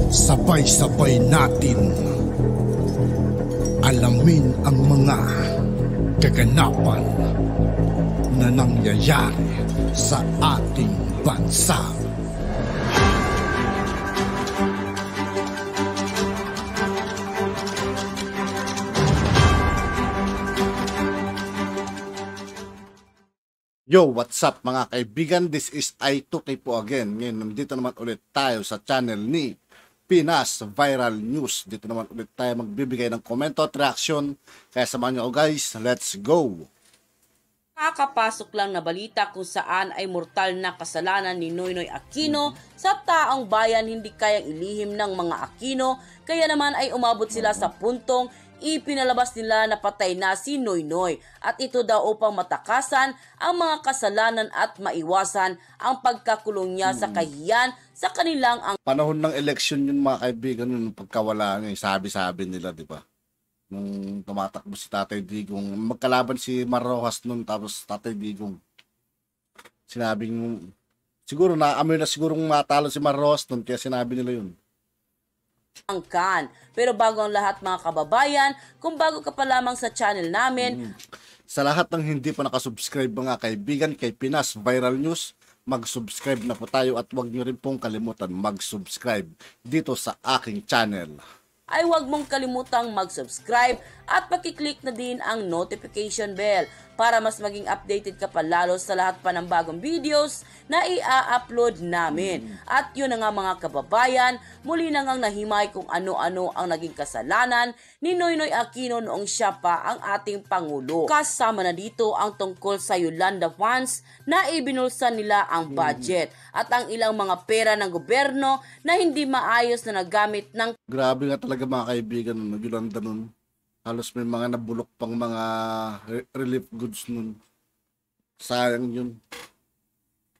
Sabay-sabay natin alamin ang mga kaganapan na nangyayari sa ating bansa. Yo, what's up mga kaibigan? This is I2K po again. Ngayon, nandito naman ulit tayo sa channel ni Pinas Viral News. Dito naman ulit tayo magbibigay ng komento at reaction. Kaya samahan nyo guys, let's go! Kakapasok lang na balita kung saan ay mortal na kasalanan ni Noynoy Aquino sa taong bayan hindi kayang ilihim ng mga Aquino. Kaya naman ay umabot sila sa puntong ipinalabas nila na patay na si Noynoy, at ito daw upang matakasan ang mga kasalanan at maiwasan ang pagkakulong niya sa kahiyan sa kanilang panahon ng election yun mga kaibigan, nung pagkawala niya, sabi-sabi nila, di ba? Nung tumatakbo si Tatay Digong, magkalaban si Mar Rojas nun, tapos Tatay Digong sinabing, siguro naamoy na sigurong matalo si Mar Rojas nun, kaya sinabi nila yun. Angkan. Pero bago ang lahat mga kababayan, kung bago ka pa lamang sa channel namin, sa lahat ng hindi pa nakasubscribe mga kaibigan kay Pinas Viral News, mag-subscribe na po tayo at huwag nyo rin pong kalimutan mag-subscribe dito sa aking channel. Ay huwag mong kalimutang mag-subscribe at pakiclick na din ang notification bell para mas maging updated ka pa lalo sa lahat pa ng bagong videos na i-upload namin. At yun na nga mga kababayan, muli na ngang nahimay kung ano-ano ang naging kasalanan ni Noynoy Aquino noong siya pa ang ating Pangulo. Kasama na dito ang tungkol sa Yolanda funds na ibinulsan nila ang budget at ang ilang mga pera ng gobyerno na hindi maayos na nagamit ng... Grabe nga talaga mga kaibigan, Yolanda nun. Halos may mga nabulok pang mga relief goods nun. Sayang yun.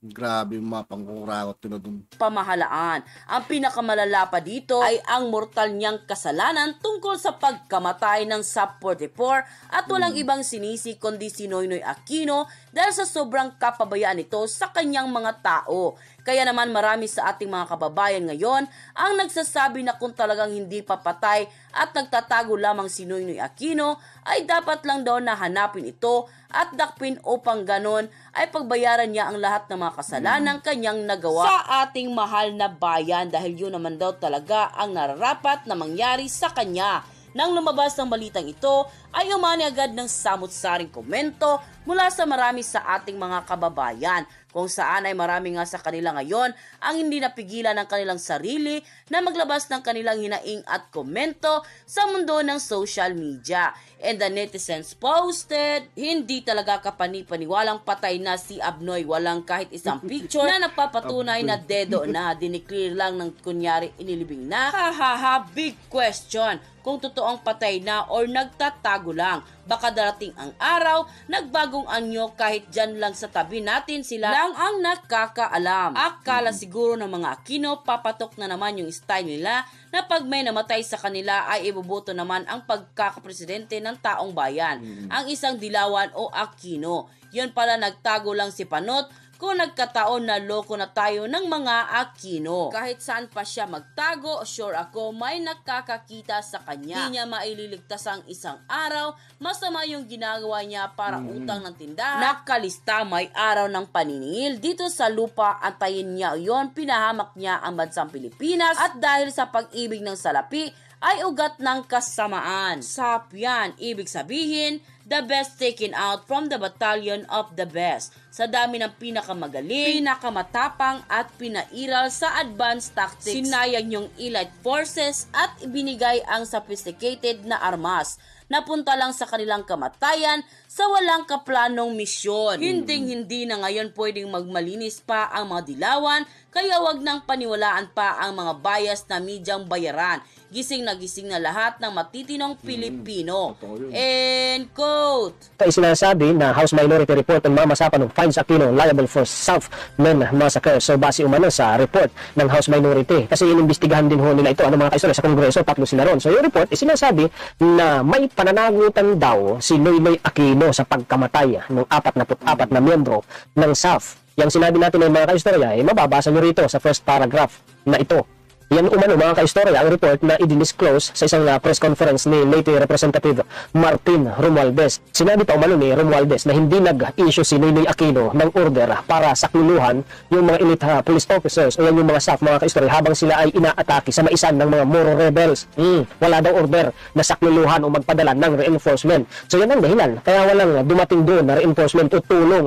Grabe yung mga pangkurakot na dun. Pamahalaan. Ang pinakamalala pa dito ay ang mortal niyang kasalanan tungkol sa pagkamatay ng SUP-44 at walang ibang sinisi kundi si Noynoy Aquino dahil sa sobrang kapabayaan nito sa kanyang mga tao. Kaya naman marami sa ating mga kababayan ngayon ang nagsasabi na kung talagang hindi papatay at nagtatago lamang si Noynoy Aquino ay dapat lang daw na hanapin ito at dakpin upang ganon ay pagbayaran niya ang lahat ng mga kasalanan kanyang nagawa sa ating mahal na bayan dahil yun naman daw talaga ang nararapat na mangyari sa kanya. Nang lumabas ng balitang ito ay umani agad ng samut-saring komento mula sa marami sa ating mga kababayan kung saan ay marami nga sa kanila ngayon ang hindi napigilan ng kanilang sarili na maglabas ng kanilang hinaing at komento sa mundo ng social media. And the netizens posted, hindi talaga kapani-paniwalang patay na si Abnoy, walang kahit isang picture na nagpapatunay na dedo na, diniklear lang ng kunyari inilibing na. Hahaha, big question kung totoong patay na or nagtatago lang. Baka darating ang araw, nagbagong anyo kahit dyan lang sa tabi natin sila lang ang nakakaalam. Akala siguro ng mga Aquino, papatok na naman yung style nila na pag may namatay sa kanila ay ibubuto naman ang pagkakapresidente ng taong bayan. Ang isang Dilawan o Aquino. Yun pala nagtago lang si Panot kung nagkataon na loko na tayo ng mga Aquino. Kahit saan pa siya magtago, sure ako may nakakakita sa kanya. Hindi niya maililigtas ang isang araw, masama yung ginagawa niya para utang ng tindahan. Nakalista may araw ng paniningil dito sa lupa, antayin niya yon, pinahamak niya ang bansang Pilipinas at dahil sa pag-ibig ng salapi ay ugat ng kasamaan. Sapyan, ibig sabihin, the best taken out from the battalion of the best. Sa dami ng pinakamagaling, pinakamatapang at pinairal sa advanced tactics, sinayang yung elite forces at ibinigay ang sophisticated na armas. Napunta lang sa kanilang kamatayan sa walang kaplanong misyon. Hinding-hindi na ngayon pwedeng magmalinis pa ang mga Dilawan, kaya wag nang paniwalaan pa ang mga bias na medyang bayaran. Gising na lahat ng matitinong Pilipino. End quote. Ito ay sinasabi na House Minority Report on Mama Sapanong finds Aquino liable for South Men Massacre. So base umano sa report ng House Minority. Kasi inimbestigahan din ho nila ito, ano mga kaistorya, sa Kongreso, tatlo sila ron. So yung report ay sinasabi na may pananagutan daw si Noynoy Aquino sa pagkamatay ng 44 na miyembro ng SAF. Yang sinabi natin ng mga kaistorya ay mababasa nyo rito sa first paragraph na ito. Yan umano mga kaistorya ang report na i-disclose sa isang press conference ni late Representative Martin Romualdez. Sinabi pa umano ni Romualdez na hindi nag-issue si Noynoy Aquino ng order para sakluhan yung mga elite police officers o yan yung mga staff mga kaistorya habang sila ay inaatake sa maisan ng mga Moro rebels. Wala daw order na sakluluhan o magpadala ng reinforcement. So yan ang dahilan. Kaya walang dumating doon na reinforcement o tulong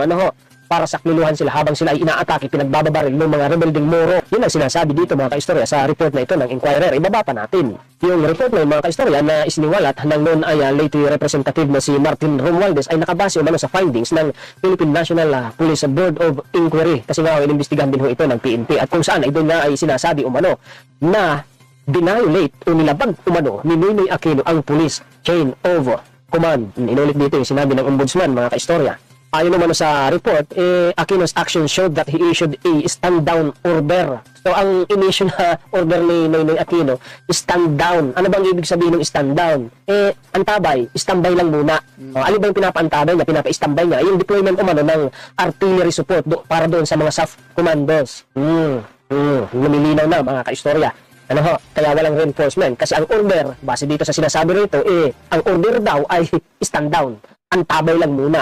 para sakluluhan sila habang sila ay inaatake, pinagbababaril ng mga rebelding Moro. Yun ang sinasabi dito mga kaistorya sa report na ito ng Inquirer. Ibaba pa natin. Yung report na yung mga kaistorya na isiniwalat ng noon ay late representative na si Martin Romualdez ay nakabase umano sa findings ng Philippine National Police Board of Inquiry. Kasi nga inimbestigahan din ho ito ng PNP at kung saan ay doon nga ay sinasabi umano na binayolate o nilabag umano ni Noynoy Aquino ang police chain of command. Inulit dito yung sinabi ng ombudsman mga kaistorya. Ayon naman sa report, Aquino's action showed that he issued a stand-down order. So, ang in-issue na order ni Noynoy Aquino, stand-down. Ano bang ibig sabihin ng stand-down? Antabay, standby lang muna. Ano ba yung pinapaantabay niya, pinapa-standby niya? Yung deployment umano ng artillery support para doon sa mga SAF commandos. Lumilinaw na mga kaistorya. Kaya walang reinforcement. Kasi ang order, base dito sa sinasabi rito, ang order daw ay stand-down. Antabay lang muna.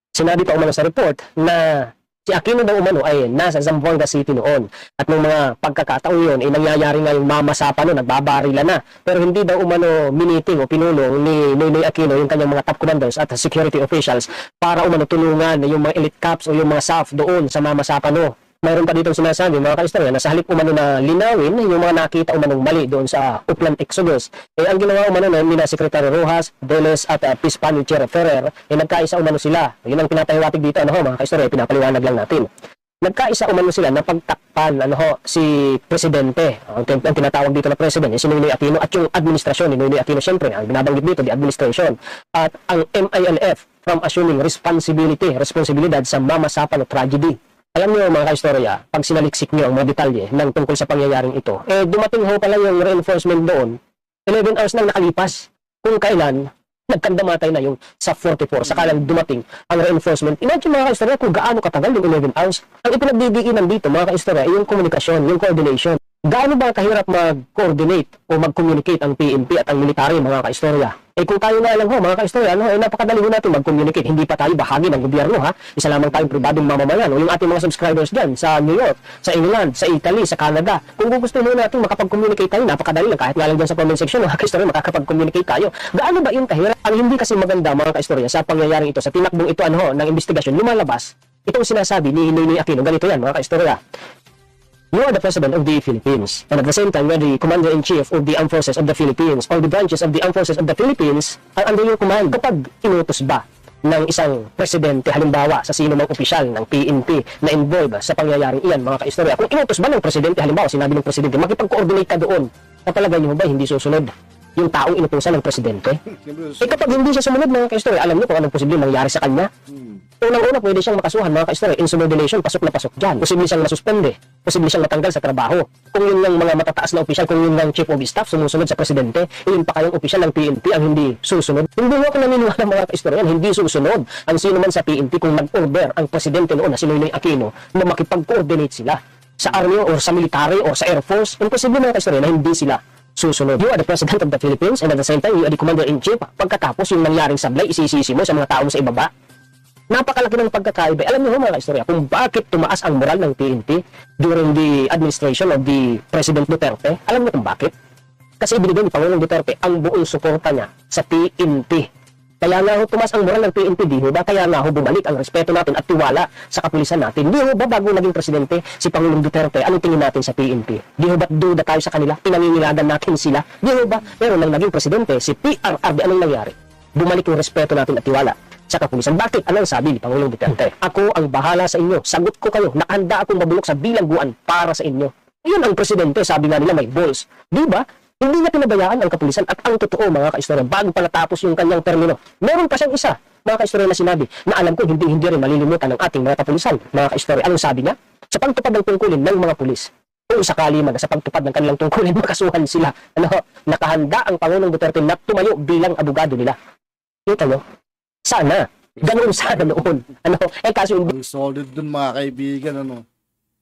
Sinabi pa umano sa report na si Aquino daw umano ay nasa Zamboanga City noon. At nung mga pagkakataon yun, nangyayari nga yung mamasapa no, nagbabarila na. Pero hindi daw umano miniting o pinulong ni Noynoy Aquino yung kanyang mga top commanders at security officials para umano tulungan yung mga elite cops o yung mga SAF doon sa mamasapa no. Mayroon pa dito sinasabi mga kaistorya na sa halip umano na linawin yung mga nakita umanong mali doon sa Upland Exodus. Ang ginawa umano na nila Secretary Rojas, Deles at Peace Chair Ferrer, nagkaisa umano sila. Yun ang pinapahiwatig dito mga kaistorya, pinapaliwanag lang natin. Nagkaisa umano sila na pagtakpan si Presidente. Ang tinatawag dito na President, si Noynoy Aquino at yung administrasyon ni Noynoy Aquino, siyempre, ang binabanggit dito, the administration. At ang MILF from assuming responsibilidad sa mamasapa na tragedy. Alam niyo mga kaistorya, pag sinaliksik niyo ang mga detalye ng tungkol sa pangyayaring ito, dumating ho pala yung reinforcement doon, 11 hours nang nakalipas, kung kailan, nagkandamatay na yung sa 44, saka lang dumating ang reinforcement. Imagine mga kaistorya kung gaano katagal yung 11 hours. Ang ipinagdidiinan dito mga kaistorya, yung komunikasyon, yung coordination. Gaano ba kahirap mag-coordinate o mag-communicate ang PNP at ang military mga kaistorya? Kung tayo nga lang mga kaistorya, napakadali ho natin mag-communicate. Hindi pa tayo bahagi ng gobyerno, Isa lamang tayong pribadong mamamayan. O yung ating mga subscribers dyan sa New York, sa England, sa Italy, sa Canada. Kung gusto mo natin makapag-communicate tayo, napakadali lang. Kahit nga lang dyan sa comment section, mga kaistorya, makakapag-communicate tayo. Gaano ba yung kahirap? Ang hindi kasi maganda, mga kaistorya, sa pangyayaring ito, sa tinakbong ito, ng investigasyon, lumalabas, itong sinasabi ni Noynoy Aquino, ganito yan, mga kaistorya. You are the President of the Philippines, and at the same time, you are the Commander-in-Chief of the Armed Forces of the Philippines. All the branches of the Armed Forces of the Philippines are under your command. Kapag inutos ba ng isang presidente, halimbawa, sa sino mang opisyal ng PNP na involved sa pangyayaring iyan, mga kaistorya, kung inutos ba ng presidente, halimbawa, sinabi ng presidente, makipag-coordinate ka doon, kapalagay niyo ba hindi susunod yung taong inutusan ng presidente? Kapag hindi siya sumunod, mga kaistorya, alam niyo kung anong posibleng mangyari sa kanya? Unang-una, pwede siyang makasuhan, mga kaistorya, insubordination, pasok na pasok dyan. Posible siyang masuspende, posible siyang matanggal sa trabaho. Kung yun ng mga matataas na opisyal, kung yun ng chief of staff sumusunod sa presidente, yun pa kayong opisyal ng PNP ang hindi susunod. Hindi mo ako naniniwala mga kaistorya, hindi susunod ang sino man sa PNP kung nag-order ang presidente noon na si Noynoy Aquino na makipag-coordinate sila sa army or sa military or sa air force. Imposible mga kaistorya na hindi sila susunod. You are the President of the Philippines and at the same time, you are the Commander-in-Chief. Pagkatapos yung nangyaring sablay, isisisi mo sa mga tao mo sa ibaba. Napakalaki ng pagkakaiba. Alam niyo mga kaistorya kung bakit tumaas ang moral ng PNP during the administration of the President Duterte? Alam niyo kung bakit? Kasi ibinigay ni Pangulong Duterte ang buong suporta niya sa PNP. Kaya nga ho tumaas ang moral ng PNP, di ho ba? Kaya nga ho bumalik ang respeto natin at tiwala sa kapulisan natin. Di ho ba bago naging presidente si Pangulong Duterte, anong tingin natin sa PNP? Di ho ba duda tayo sa kanila? Pinangingilagan natin sila? Di ho ba? Pero nang naging presidente, si PRRD, anong nangyari? Bumalik yung respeto natin at tiwala sa kapulisan. Bakit? Anong sabi ni Pangulong Duterte? Ako ang bahala sa inyo. Sagot ko kayo. Nakahanda akong mabulok sa bilangguan para sa inyo. Iyon ang presidente. Sabi nga nila may balls. Di ba? Hindi niya pinabayaan ang kapulisan at ang totoo mga kaistorya bago pa natapos yung kanyang termino. Meron pa siyang isa mga kaistorya na sinabi na alam ko hindi rin malilimutan ng ating mga kapulisan. Mga kaistorya. Anong sabi niya? Sa pagtupad ng tungkulin ng mga pulis. Kung sakali man sa pagtupad ng kanilang tungkulin, makasuhan sila. Nakahanda ang Pangulong Duterte na tumayo bilang abogado nila. Kita nyo? Sana. Ganoon sana noon. Kaso hindi. Ang solid dun mga kaibigan,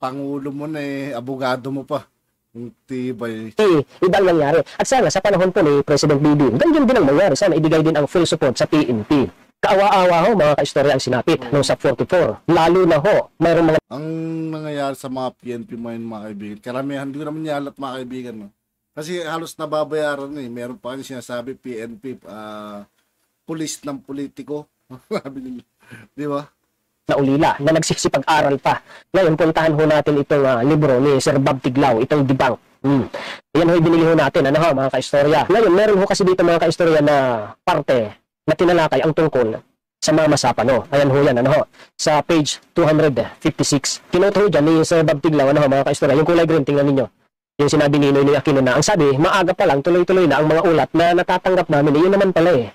Pangulo mo na abogado mo pa. Ang tibay. Ibang nangyari. At sana sa panahon po ni President BBM, ganyan din ang mangyari. Sana ibigay din ang full support sa PNP. Kaawa-awa ho mga kaistorya ang sinapit ng SAP 44. Lalo na ho, mayroong mga Ang nangyayari sa mga PNP mga kaibigan, karamihan, hindi ko naman niyalat mga kaibigan. No? Kasi halos nababayaran na eh. Meron pa rin sinasabi PNP, pulis ng politiko. Sabi nila. Di ba? naulila na nagsisipag-aral pa. Ngayon, puntahan ho natin itong libro ni Sir Bob Tiglao, itong Debunk. Yan ho, binili ho natin, ano ho, mga kaistorya. Ngayon, meron ho kasi dito mga kaistorya na parte na tinalakay ang tungkol sa mga masapano. Ayan ho yan, ano ho, sa page 256. Kinoto ho dyan ni Sir Bob Tiglao, ano ho, mga kaistorya. Yung kulay green, tingnan ninyo. Yung sinabi ni Noy Aquino na, ang sabi, maaga pa lang, tuloy-tuloy na ang mga ulat na natatanggap namin. Yun naman pala eh.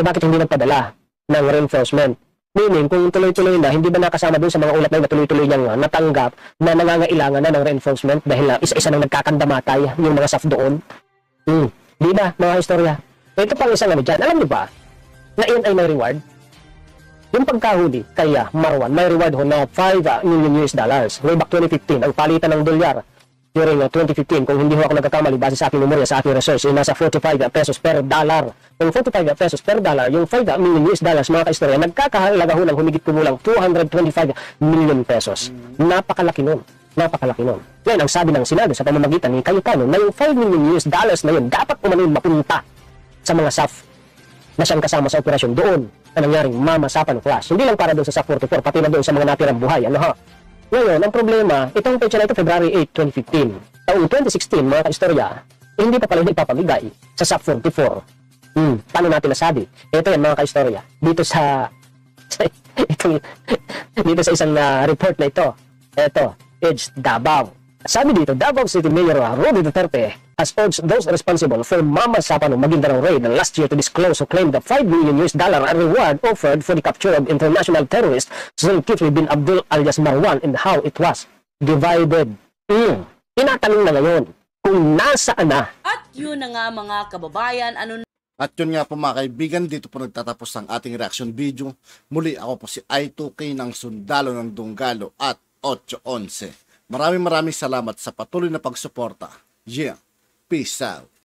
Bakit hindi nagpadala ng reinforcement? Meaning, kung tuloy-tuloy na, hindi ba nakasama dun sa mga ulat na tuloy-tuloy niyang natanggap na nangangailangan na ng reinforcement dahil isa-isa nang nagkakandamatay yung mga SAF doon? Di ba, mga istorya? Ito pang isang ano dyan. Alam niyo ba, na iyon ay may reward? Yung pagkahuli kay Marwan, may reward ho na $5 million. Way back 2015, ang palitan ng dolyar during 2015, kung hindi ho ako nagkakamali base sa aking memorya, sa aking research, ay nasa 45 pesos per dollar. Kung 45 pesos per dollar, yung $5 million mga kaistorya, nagkakahalaga ho ng humigit kumulang 225 million pesos. Napakalaki nun. Napakalaki nun. Ngayon, ang sabi ng Senado sa pamamagitan ni Cayetano na yung $5 million na yun, dapat umano'y mapunta sa mga SAF na siyang kasama sa operasyon doon na nangyaring Mama Sapan Flash. Hindi lang para doon sa SAF 44, pati na doon sa mga natirang buhay. Ano ha? Ngayon, ang problema, itong pecha na ito, February 8, 2015. Taong 2016, mga kaistorya, hindi pa pala ipapamigay sa SAP 44. Paano natin nasabi? Ito yan, mga kaistorya. Dito sa dito sa isang report na ito. Ito, Edge Davao. Sabi dito, Davao City Mayor Rodi Duterte has urged those responsible for Mama Sapano Maguindanao raid last year to disclose who claimed the $5 million reward offered for the capture of international terrorist Zulkifli bin Abdul alias Marwan and how it was divided. Tinatanong na ngayon kung nasaan na. At yun na nga mga kababayan, At yun nga po mga kaibigan, dito po nagtatapos ang ating reaction video. Muli ako po si I2K ng Sundalo ng Dunggalo at 811. Maraming salamat sa patuloy na pagsuporta. Yeah, peace out.